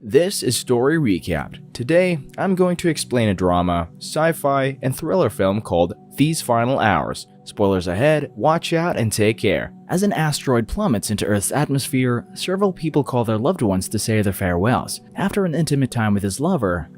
This is Story Recapped. Today, I'm going to explain a drama, sci-fi, and thriller film called These Final Hours. Spoilers ahead, watch out and take care. As an asteroid plummets into Earth's atmosphere, several people call their loved ones to say their farewells. After an intimate time with his lover,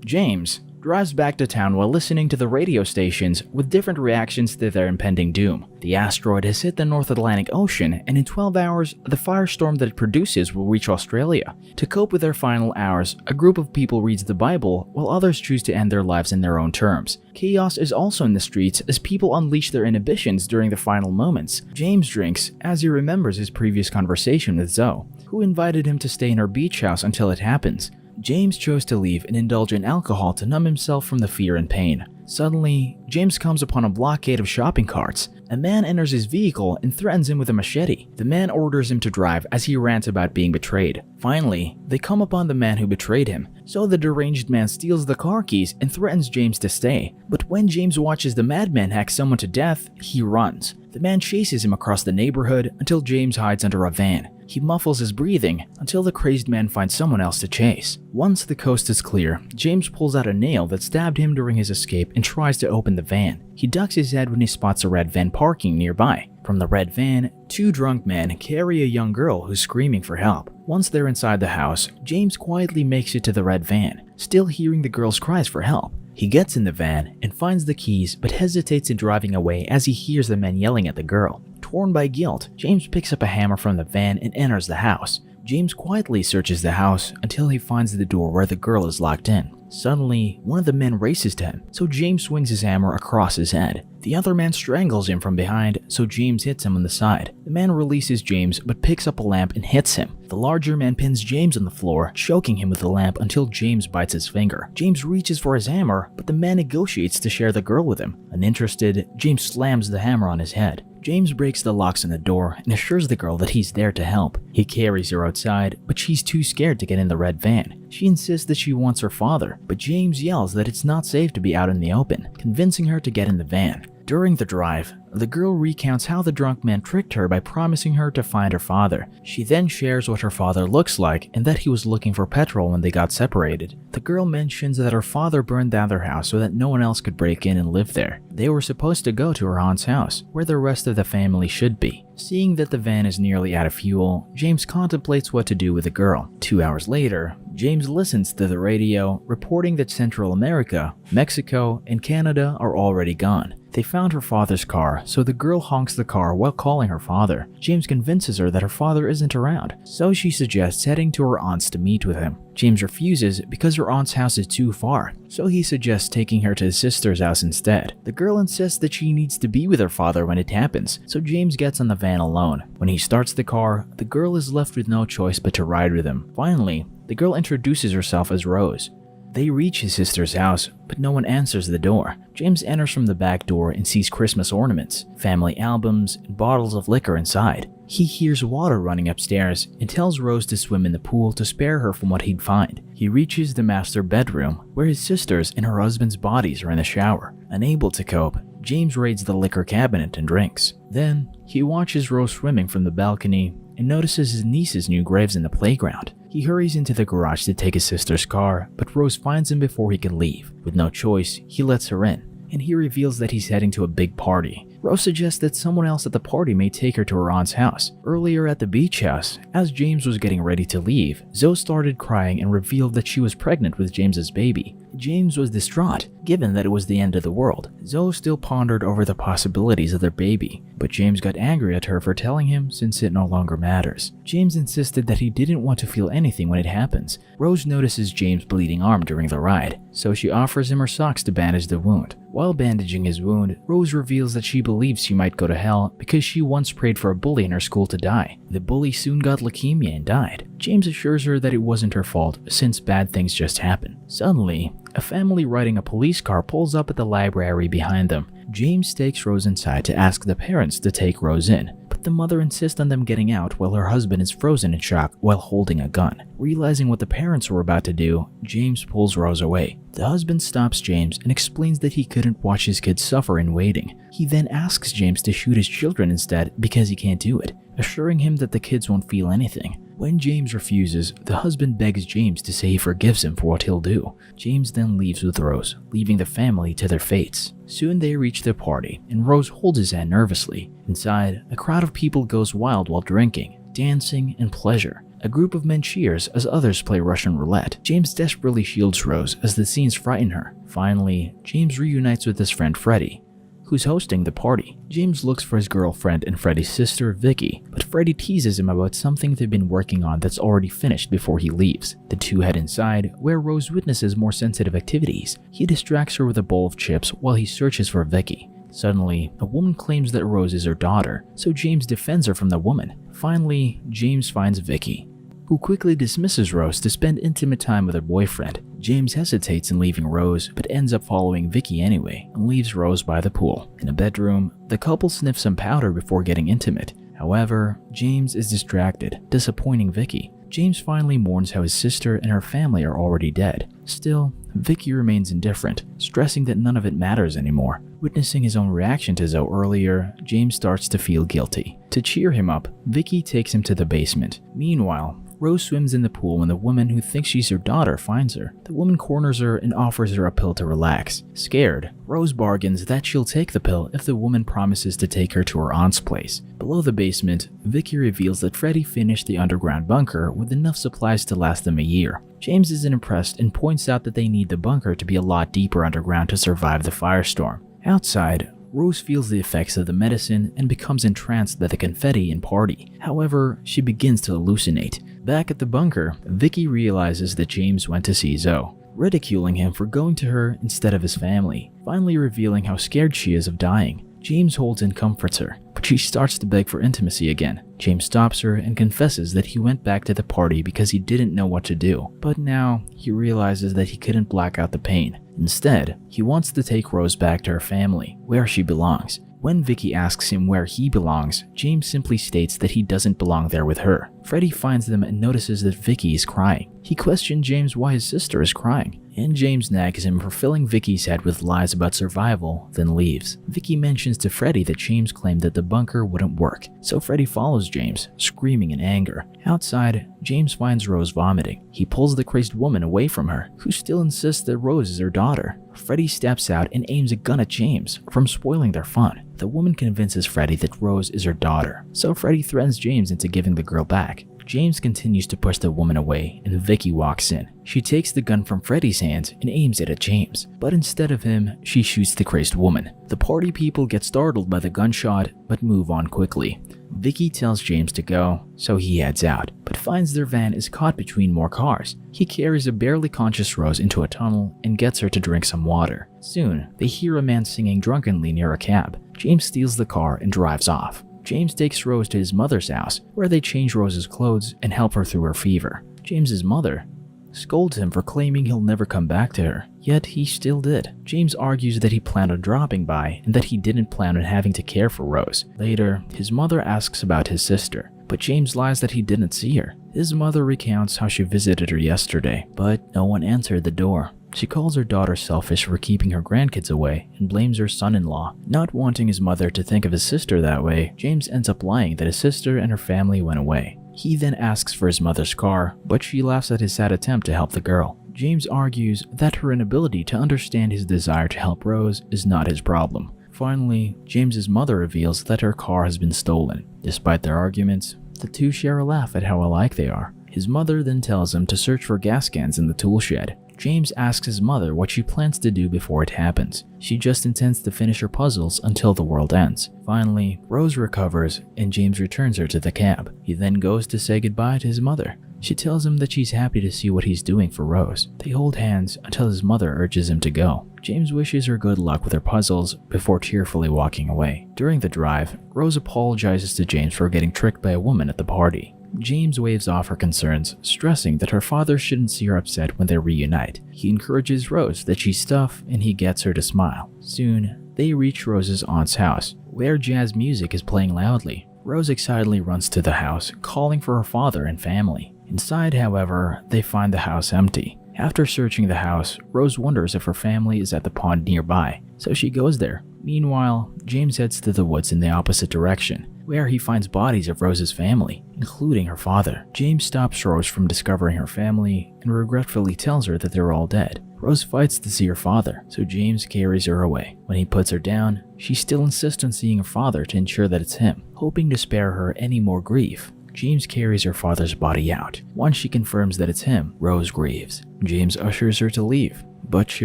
James drives back to town while listening to the radio stations with different reactions to their impending doom. The asteroid has hit the North Atlantic Ocean, and in 12 hours, the firestorm that it produces will reach Australia. To cope with their final hours, a group of people reads the Bible, while others choose to end their lives in their own terms. Chaos is also in the streets as people unleash their inhibitions during the final moments. James drinks as he remembers his previous conversation with Zoe, who invited him to stay in her beach house until it happens. James chose to leave and indulge in alcohol to numb himself from the fear and pain. Suddenly, James comes upon a blockade of shopping carts. A man enters his vehicle and threatens him with a machete. The man orders him to drive as he rants about being betrayed. Finally, they come upon the man who betrayed him, so the deranged man steals the car keys and threatens James to stay. But when James watches the madman hack someone to death, he runs. The man chases him across the neighborhood until James hides under a van. He muffles his breathing until the crazed man finds someone else to chase. Once the coast is clear, James pulls out a nail that stabbed him during his escape and tries to open the van. He ducks his head when he spots a red van parking nearby. From the red van, two drunk men carry a young girl who's screaming for help. Once they're inside the house, James quietly makes it to the red van, still hearing the girl's cries for help. He gets in the van and finds the keys but hesitates in driving away as he hears the men yelling at the girl. Torn by guilt, James picks up a hammer from the van and enters the house. James quietly searches the house until he finds the door where the girl is locked in. Suddenly, one of the men races to him, so James swings his hammer across his head. The other man strangles him from behind, so James hits him on the side. The man releases James but picks up a lamp and hits him. The larger man pins James on the floor, choking him with the lamp until James bites his finger. James reaches for his hammer, but the man negotiates to share the girl with him. Uninterested, James slams the hammer on his head. James breaks the locks on the door and assures the girl that he's there to help. He carries her outside, but she's too scared to get in the red van. She insists that she wants her father, but James yells that it's not safe to be out in the open, convincing her to get in the van. During the drive, the girl recounts how the drunk man tricked her by promising her to find her father. She then shares what her father looks like and that he was looking for petrol when they got separated. The girl mentions that her father burned down their house so that no one else could break in and live there. They were supposed to go to her aunt's house, where the rest of the family should be. Seeing that the van is nearly out of fuel, James contemplates what to do with the girl. 2 hours later, James listens to the radio, reporting that Central America, Mexico, and Canada are already gone. They found her father's car, so the girl honks the car while calling her father. James convinces her that her father isn't around, so she suggests heading to her aunt's to meet with him. James refuses because her aunt's house is too far, so he suggests taking her to his sister's house instead. The girl insists that she needs to be with her father when it happens, so James gets on the van alone. When he starts the car, the girl is left with no choice but to ride with him. Finally, the girl introduces herself as Rose. They reach his sister's house, but no one answers the door. James enters from the back door and sees Christmas ornaments, family albums, and bottles of liquor inside. He hears water running upstairs and tells Rose to swim in the pool to spare her from what he'd find. He reaches the master bedroom, where his sisters and her husband's bodies are in the shower. Unable to cope, James raids the liquor cabinet and drinks. Then, he watches Rose swimming from the balcony and notices his niece's new graves in the playground. He hurries into the garage to take his sister's car, but Rose finds him before he can leave. With no choice, he lets her in, and he reveals that he's heading to a big party. Rose suggests that someone else at the party may take her to her aunt's house. Earlier at the beach house, as James was getting ready to leave, Zoe started crying and revealed that she was pregnant with James's baby. James was distraught, given that it was the end of the world. Zoe still pondered over the possibilities of their baby, but James got angry at her for telling him since it no longer matters. James insisted that he didn't want to feel anything when it happens. Rose notices James' bleeding arm during the ride, so she offers him her socks to bandage the wound. While bandaging his wound, Rose reveals that she believes she might go to hell because she once prayed for a bully in her school to die. The bully soon got leukemia and died. James assures her that it wasn't her fault since bad things just happen. Suddenly, a family riding a police car pulls up at the library behind them. James takes Rose inside to ask the parents to take Rose in, but the mother insists on them getting out while her husband is frozen in shock while holding a gun. Realizing what the parents were about to do, James pulls Rose away. The husband stops James and explains that he couldn't watch his kids suffer in waiting. He then asks James to shoot his children instead because he can't do it, assuring him that the kids won't feel anything. When James refuses, the husband begs James to say he forgives him for what he'll do. James then leaves with Rose, leaving the family to their fates. Soon they reach their party, and Rose holds his hand nervously. Inside, a crowd of people goes wild while drinking, dancing, and pleasure. A group of men cheers as others play Russian roulette. James desperately shields Rose as the scenes frighten her. Finally, James reunites with his friend Freddie, who's hosting the party. James looks for his girlfriend and Freddie's sister, Vicky, but Freddie teases him about something they've been working on that's already finished before he leaves. The two head inside, where Rose witnesses more sensitive activities. He distracts her with a bowl of chips while he searches for Vicky. Suddenly, a woman claims that Rose is her daughter, so James defends her from the woman. Finally, James finds Vicky, who quickly dismisses Rose to spend intimate time with her boyfriend. James hesitates in leaving Rose, but ends up following Vicky anyway, and leaves Rose by the pool. In a bedroom, the couple sniffs some powder before getting intimate. However, James is distracted, disappointing Vicky. James finally mourns how his sister and her family are already dead. Still, Vicky remains indifferent, stressing that none of it matters anymore. Witnessing his own reaction to Zoe earlier, James starts to feel guilty. To cheer him up, Vicky takes him to the basement. Meanwhile, Rose swims in the pool when the woman who thinks she's her daughter finds her. The woman corners her and offers her a pill to relax. Scared, Rose bargains that she'll take the pill if the woman promises to take her to her aunt's place. Below the basement, Vicky reveals that Freddie finished the underground bunker with enough supplies to last them a year. James isn't impressed and points out that they need the bunker to be a lot deeper underground to survive the firestorm. Outside, Rose feels the effects of the medicine and becomes entranced by the confetti and party. However, she begins to hallucinate. Back at the bunker, Vicky realizes that James went to see Zoe, ridiculing him for going to her instead of his family, finally revealing how scared she is of dying. James holds and comforts her, but she starts to beg for intimacy again. James stops her and confesses that he went back to the party because he didn't know what to do, but now he realizes that he couldn't black out the pain. Instead, he wants to take Rose back to her family, where she belongs. When Vicky asks him where he belongs, James simply states that he doesn't belong there with her. Freddie finds them and notices that Vicky is crying. He questions James why his sister is crying, and James nags him for filling Vicky's head with lies about survival, then leaves. Vicky mentions to Freddie that James claimed that the bunker wouldn't work, so Freddie follows James, screaming in anger. Outside, James finds Rose vomiting. He pulls the crazed woman away from her, who still insists that Rose is her daughter. Freddie steps out and aims a gun at James from spoiling their fun. The woman convinces Freddie that Rose is her daughter, so Freddie threatens James into giving the girl back. James continues to push the woman away, and Vicky walks in. She takes the gun from Freddie's hands and aims it at James, but instead of him, she shoots the crazed woman. The party people get startled by the gunshot, but move on quickly. Vicky tells James to go, so he heads out, but finds their van is caught between more cars. He carries a barely conscious Rose into a tunnel and gets her to drink some water. Soon, they hear a man singing drunkenly near a cab. James steals the car and drives off. James takes Rose to his mother's house, where they change Rose's clothes and help her through her fever. James's mother scolds him for claiming he'll never come back to her, yet he still did. James argues that he planned on dropping by and that he didn't plan on having to care for Rose. Later, his mother asks about his sister, but James lies that he didn't see her. His mother recounts how she visited her yesterday, but no one answered the door. She calls her daughter selfish for keeping her grandkids away and blames her son-in-law. Not wanting his mother to think of his sister that way, James ends up lying that his sister and her family went away. He then asks for his mother's car, but she laughs at his sad attempt to help the girl. James argues that her inability to understand his desire to help Rose is not his problem. Finally, James's mother reveals that her car has been stolen. Despite their arguments, the two share a laugh at how alike they are. His mother then tells him to search for gas cans in the tool shed. James asks his mother what she plans to do before it happens. She just intends to finish her puzzles until the world ends. Finally, Rose recovers and James returns her to the cab. He then goes to say goodbye to his mother. She tells him that she's happy to see what he's doing for Rose. They hold hands until his mother urges him to go. James wishes her good luck with her puzzles before tearfully walking away. During the drive, Rose apologizes to James for getting tricked by a woman at the party. James waves off her concerns, stressing that her father shouldn't see her upset when they reunite. He encourages Rose that she's tough and he gets her to smile. Soon, they reach Rose's aunt's house, where jazz music is playing loudly. Rose excitedly runs to the house, calling for her father and family. Inside, however, they find the house empty. After searching the house, Rose wonders if her family is at the pond nearby, so she goes there. Meanwhile, James heads to the woods in the opposite direction. where he finds bodies of Rose's family, including her father. James stops Rose from discovering her family and regretfully tells her that they're all dead. Rose fights to see her father, so James carries her away. When he puts her down, she still insists on seeing her father to ensure that it's him, hoping to spare her any more grief. James carries her father's body out. Once she confirms that it's him, Rose grieves. James ushers her to leave, but she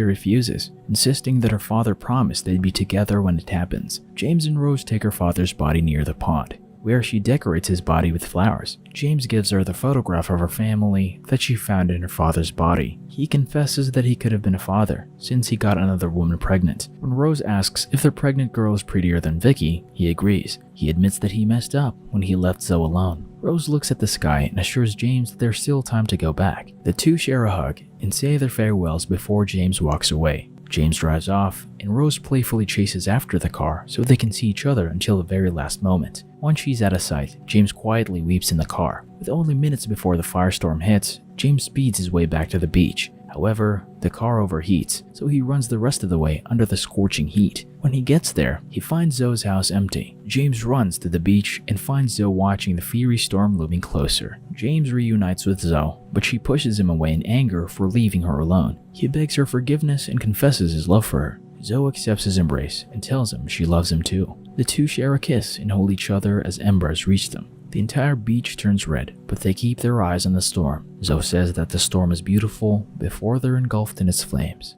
refuses, insisting that her father promised they'd be together when it happens. James and Rose take her father's body near the pond, where she decorates his body with flowers. James gives her the photograph of her family that she found in her father's body. He confesses that he could have been a father, since he got another woman pregnant. When Rose asks if the pregnant girl is prettier than Vicky, he agrees. He admits that he messed up when he left Zoe alone. Rose looks at the sky and assures James that there's still time to go back. The two share a hug and say their farewells before James walks away. James drives off, and Rose playfully chases after the car so they can see each other until the very last moment. Once she's out of sight, James quietly weeps in the car. With only minutes before the firestorm hits, James speeds his way back to the beach. However, the car overheats, so he runs the rest of the way under the scorching heat. When he gets there, he finds Zoe's house empty. James runs to the beach and finds Zoe watching the fiery storm looming closer. James reunites with Zoe, but she pushes him away in anger for leaving her alone. He begs her forgiveness and confesses his love for her. Zoe accepts his embrace and tells him she loves him too. The two share a kiss and hold each other as embers reach them. The entire beach turns red, but they keep their eyes on the storm. Zoe says that the storm is beautiful before they're engulfed in its flames.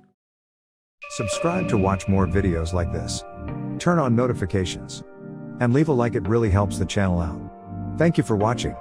Subscribe to watch more videos like this. Turn on notifications. And leave a like, it really helps the channel out. Thank you for watching.